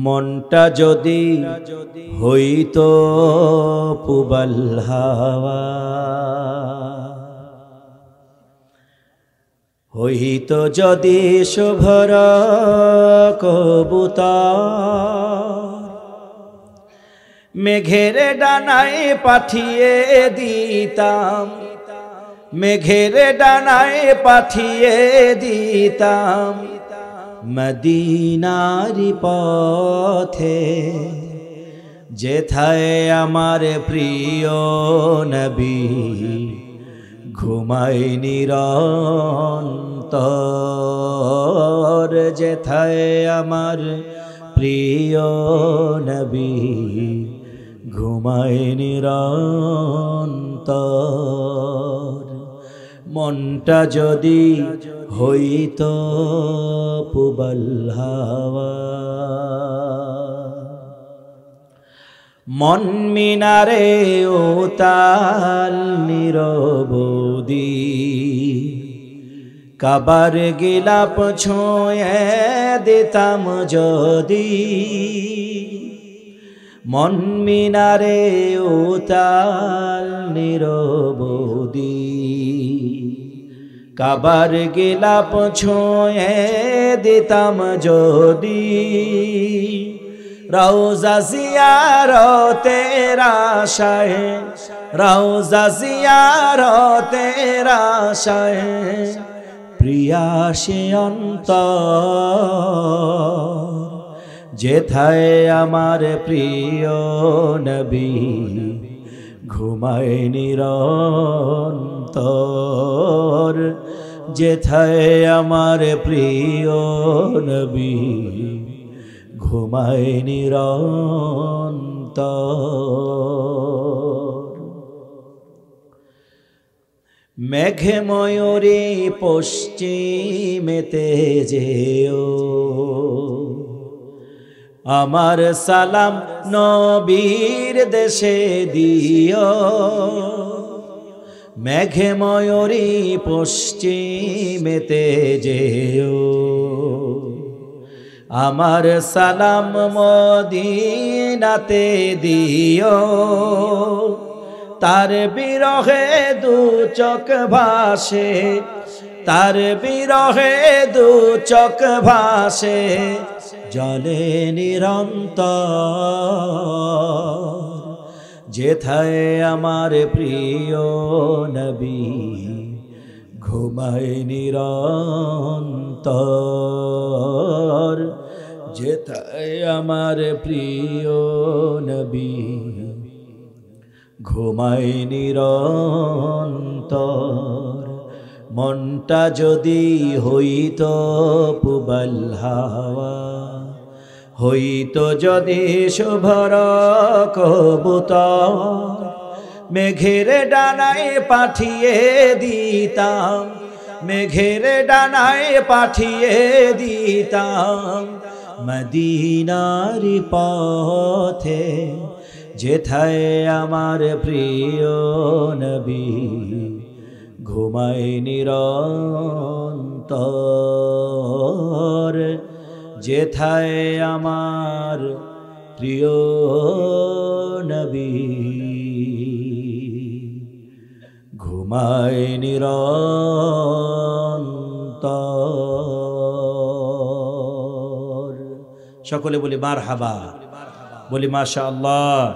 মনটা যদি হইতো পুবাল হাওয়া, হইতো যদি শুভ্র কবুতর, মেঘের ডানায় পাঠিয়ে দিতাম, মেঘের ডানায় পাঠিয়ে দিতাম মদিনারি পথে, যেথায় আমার প্রিয় নবী ঘুমায় নিরন্তর, যেথায় আমার প্রিয় নবী ঘুমায় নিরন্তর। মনটা যদি হইতো পুবাল হাওয়া, মন মিনারে উতাল নিরবধি, কাবার গিলাপ ছুঁয়ে দিতাম যদি, মন মিনারে উতাল নিরবধি, কাবার গিলাপ ছুঁয়ে দিতাম যদি, রওজা জিয়ারতের আশায়, রওজা জিয়ারতের আশায় প্রিয়াসে অন্তর, যেথায় আমার প্রিয় নবী ঘুমায় নিরন্তর, যেথায় আমার প্রিয় নবী ঘুমায় নিরন্তর। মেঘে ময়ূরী পশ্চিমেতে যেও, আমার সালাম নবীর দেশে দিও, মেঘে ময়ূরী পশ্চিমেতে যেও, আমার সালাম মদিনাতে দিও, তার বিরহে দু চোখ ভাসে, তার বিরহে দু চোখ ভাসে জলে নিরন্তর, যেথায় আমার প্রিয় নবী ঘুমায় নিরন্তর, যেথায় আমার প্রিয় নবী ঘুমায় নিরন্তর। মনটা যদি হইতো পুবাল হাওয়া, হইতো যদি শুভ্র কবুতর, মেঘের ডানায় পাঠিয়ে দিতাম, মেঘের ডানায় পাঠিয়ে দিতাম মদিনারি পথে, যেথায় আমার প্রিয় নবী ঘুমায় নিরন্তর, যেথায় আমার প্রিয় নবী ঘুমায় নিরন্তর। সকলে বলি মারহাবা, বলি মাশাআল্লাহ।